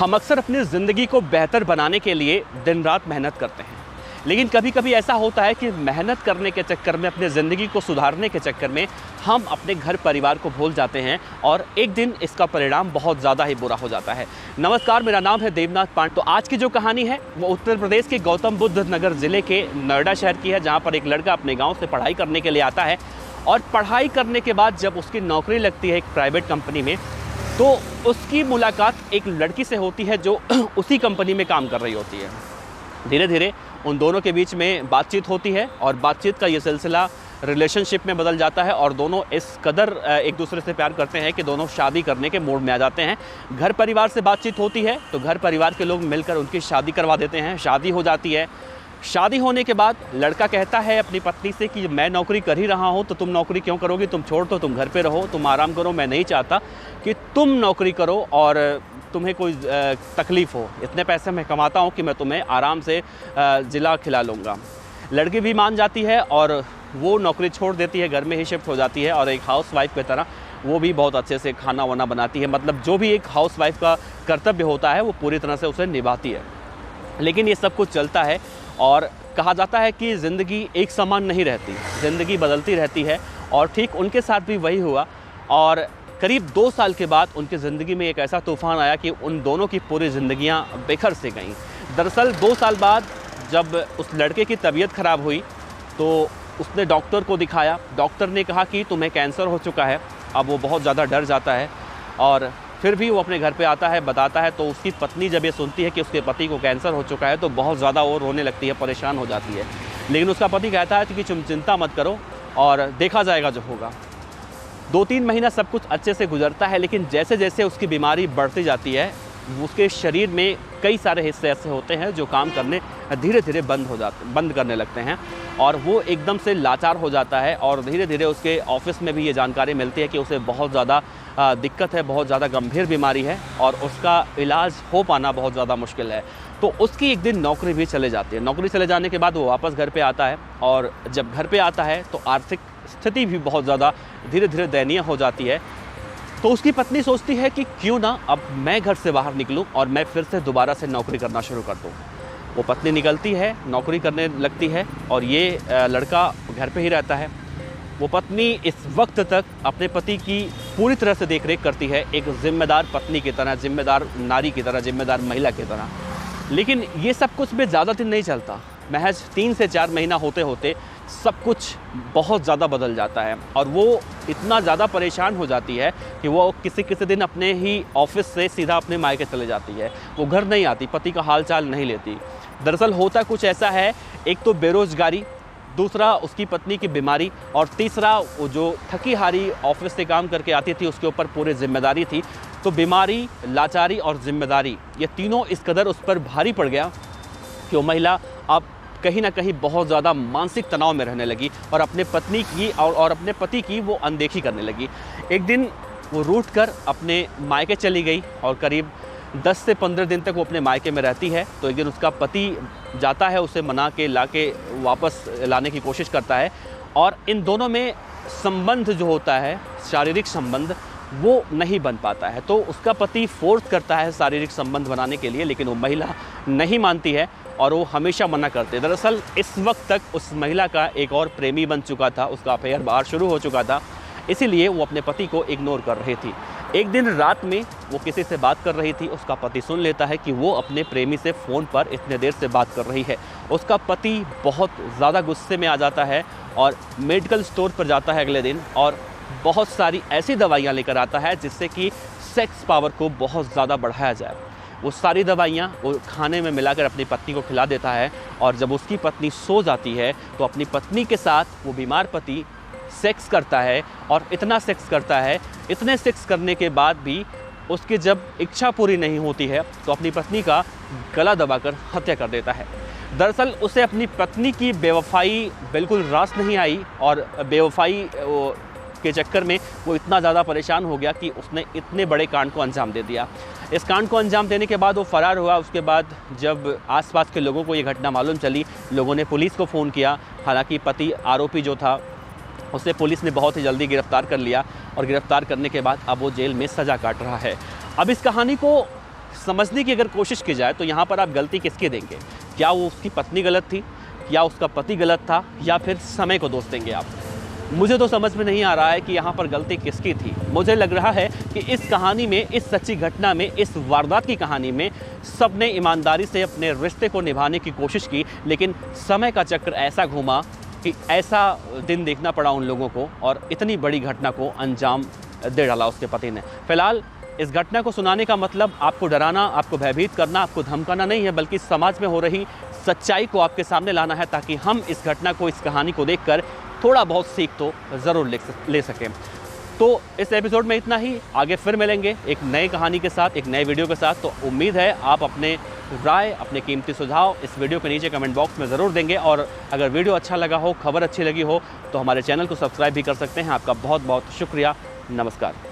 हम अक्सर अपनी ज़िंदगी को बेहतर बनाने के लिए दिन रात मेहनत करते हैं, लेकिन कभी कभी ऐसा होता है कि मेहनत करने के चक्कर में, अपने ज़िंदगी को सुधारने के चक्कर में हम अपने घर परिवार को भूल जाते हैं और एक दिन इसका परिणाम बहुत ज़्यादा ही बुरा हो जाता है। नमस्कार, मेरा नाम है देवनाथ पांडे। तो आज की जो कहानी है वो उत्तर प्रदेश के गौतम बुद्ध नगर ज़िले के नोएडा शहर की है, जहाँ पर एक लड़का अपने गाँव से पढ़ाई करने के लिए आता है और पढ़ाई करने के बाद जब उसकी नौकरी लगती है एक प्राइवेट कंपनी में, तो उसकी मुलाकात एक लड़की से होती है जो उसी कंपनी में काम कर रही होती है। धीरे धीरे उन दोनों के बीच में बातचीत होती है और बातचीत का ये सिलसिला रिलेशनशिप में बदल जाता है और दोनों इस कदर एक दूसरे से प्यार करते हैं कि दोनों शादी करने के मूड में आ जाते हैं। घर परिवार से बातचीत होती है तो घर परिवार के लोग मिलकर उनकी शादी करवा देते हैं। शादी हो जाती है। शादी होने के बाद लड़का कहता है अपनी पत्नी से कि मैं नौकरी कर ही रहा हूँ तो तुम नौकरी क्यों करोगी, तुम छोड़ दो, तुम घर पे रहो, तुम आराम करो। मैं नहीं चाहता कि तुम नौकरी करो और तुम्हें कोई तकलीफ़ हो। इतने पैसे मैं कमाता हूँ कि मैं तुम्हें आराम से जिला खिला लूँगा। लड़की भी मान जाती है और वो नौकरी छोड़ देती है, घर में ही शिफ्ट हो जाती है और एक हाउसवाइफ की तरह वो भी बहुत अच्छे से खाना वाना बनाती है। मतलब जो भी एक हाउसवाइफ का कर्तव्य होता है वो पूरी तरह से उसे निभाती है। लेकिन ये सब कुछ चलता है और कहा जाता है कि ज़िंदगी एक समान नहीं रहती, ज़िंदगी बदलती रहती है और ठीक उनके साथ भी वही हुआ। और करीब 2 साल के बाद उनकी ज़िंदगी में एक ऐसा तूफ़ान आया कि उन दोनों की पूरी ज़िंदगियां बेखर से गईं। दरअसल 2 साल बाद जब उस लड़के की तबीयत ख़राब हुई तो उसने डॉक्टर को दिखाया। डॉक्टर ने कहा कि तुम्हें कैंसर हो चुका है। अब वो बहुत ज़्यादा डर जाता है और फिर भी वो अपने घर पे आता है, बताता है। तो उसकी पत्नी जब ये सुनती है कि उसके पति को कैंसर हो चुका है तो बहुत ज़्यादा वो रोने लगती है, परेशान हो जाती है। लेकिन उसका पति कहता है कि तुम चिंता मत करो और देखा जाएगा जो होगा। 2-3 महीना सब कुछ अच्छे से गुजरता है, लेकिन जैसे जैसे उसकी बीमारी बढ़ती जाती है उसके शरीर में कई सारे हिस्से ऐसे होते हैं जो काम करने धीरे धीरे बंद करने लगते हैं और वो एकदम से लाचार हो जाता है। और धीरे धीरे उसके ऑफिस में भी ये जानकारी मिलती है कि उसे बहुत ज़्यादा दिक्कत है, बहुत ज़्यादा गंभीर बीमारी है और उसका इलाज हो पाना बहुत ज़्यादा मुश्किल है। तो उसकी एक दिन नौकरी भी चले जाती है। नौकरी चले जाने के बाद वो वापस घर पे आता है और जब घर पे आता है तो आर्थिक स्थिति भी बहुत ज़्यादा धीरे धीरे दयनीय हो जाती है। तो उसकी पत्नी सोचती है कि क्यों ना अब मैं घर से बाहर निकलूं और मैं फिर से दोबारा से नौकरी करना शुरू कर दूं। वो पत्नी निकलती है, नौकरी करने लगती है और ये लड़का घर पे ही रहता है। वो पत्नी इस वक्त तक अपने पति की पूरी तरह से देखरेख करती है, एक जिम्मेदार पत्नी की तरह, जिम्मेदार नारी की तरह, जिम्मेदार महिला की तरह। लेकिन ये सब कुछ भी ज़्यादा दिन नहीं चलता। महज 3 से 4 महीना होते होते सब कुछ बहुत ज़्यादा बदल जाता है और वो इतना ज़्यादा परेशान हो जाती है कि वो किसी दिन अपने ही ऑफिस से सीधा अपने मायके चले जाती है। वो घर नहीं आती, पति का हाल चाल नहीं लेती। दरअसल होता कुछ ऐसा है, एक तो बेरोज़गारी, दूसरा उसकी पत्नी की बीमारी और तीसरा वो जो थकी हारी ऑफिस से काम करके आती थी उसके ऊपर पूरी जिम्मेदारी थी। तो बीमारी, लाचारी और जिम्मेदारी, ये तीनों इस कदर उस पर भारी पड़ गया कि वो महिला अब कहीं ना कहीं बहुत ज़्यादा मानसिक तनाव में रहने लगी और अपने पत्नी की और अपने पति की वो अनदेखी करने लगी। एक दिन वो रूठ कर अपने मायके चली गई और करीब 10 से 15 दिन तक वो अपने मायके में रहती है। तो एक दिन उसका पति जाता है, उसे मना के ला के वापस लाने की कोशिश करता है और इन दोनों में संबंध जो होता है, शारीरिक संबंध, वो नहीं बन पाता है। तो उसका पति फोर्स करता है शारीरिक संबंध बनाने के लिए, लेकिन वो महिला नहीं मानती है और वो हमेशा मना करते हैं। दरअसल इस वक्त तक उस महिला का एक और प्रेमी बन चुका था, उसका अफेयर बाहर शुरू हो चुका था, इसीलिए वो अपने पति को इग्नोर कर रही थी। एक दिन रात में वो किसी से बात कर रही थी, उसका पति सुन लेता है कि वो अपने प्रेमी से फ़ोन पर इतने देर से बात कर रही है। उसका पति बहुत ज़्यादा गुस्से में आ जाता है और मेडिकल स्टोर पर जाता है अगले दिन और बहुत सारी ऐसी दवाइयाँ लेकर आता है जिससे कि सेक्स पावर को बहुत ज़्यादा बढ़ाया जाए। वो सारी दवाइयाँ वो खाने में मिलाकर अपनी पत्नी को खिला देता है और जब उसकी पत्नी सो जाती है तो अपनी पत्नी के साथ वो बीमार पति सेक्स करता है और इतना सेक्स करता है, इतने सेक्स करने के बाद भी उसकी जब इच्छा पूरी नहीं होती है तो अपनी पत्नी का गला दबाकर हत्या कर देता है। दरअसल उसे अपनी पत्नी की बेवफाई बिल्कुल रास नहीं आई और बेवफाई के चक्कर में वो इतना ज़्यादा परेशान हो गया कि उसने इतने बड़े कांड को अंजाम दे दिया। इस कांड को अंजाम देने के बाद वो फ़रार हुआ। उसके बाद जब आसपास के लोगों को ये घटना मालूम चली, लोगों ने पुलिस को फ़ोन किया। हालांकि पति आरोपी जो था उसे पुलिस ने बहुत ही जल्दी गिरफ्तार कर लिया और गिरफ्तार करने के बाद अब वो जेल में सज़ा काट रहा है। अब इस कहानी को समझने की अगर कोशिश की जाए तो यहाँ पर आप गलती किसकी देंगे? क्या वो उसकी पत्नी गलत थी, या उसका पति गलत था, या फिर समय को दोष देंगे आप? मुझे तो समझ में नहीं आ रहा है कि यहाँ पर गलती किसकी थी। मुझे लग रहा है कि इस कहानी में, इस सच्ची घटना में, इस वारदात की कहानी में सबने ईमानदारी से अपने रिश्ते को निभाने की कोशिश की, लेकिन समय का चक्र ऐसा घूमा कि ऐसा दिन देखना पड़ा उन लोगों को और इतनी बड़ी घटना को अंजाम दे डाला उसके पति ने। फिलहाल इस घटना को सुनाने का मतलब आपको डराना, आपको भयभीत करना, आपको धमकाना नहीं है, बल्कि समाज में हो रही सच्चाई को आपके सामने लाना है, ताकि हम इस घटना को, इस कहानी को देखकर थोड़ा बहुत सीख तो ज़रूर ले सकें। तो इस एपिसोड में इतना ही। आगे फिर मिलेंगे एक नई कहानी के साथ, एक नए वीडियो के साथ। तो उम्मीद है आप अपने राय, अपने कीमती सुझाव इस वीडियो के नीचे कमेंट बॉक्स में ज़रूर देंगे। और अगर वीडियो अच्छा लगा हो, खबर अच्छी लगी हो, तो हमारे चैनल को सब्सक्राइब भी कर सकते हैं। आपका बहुत बहुत शुक्रिया। नमस्कार।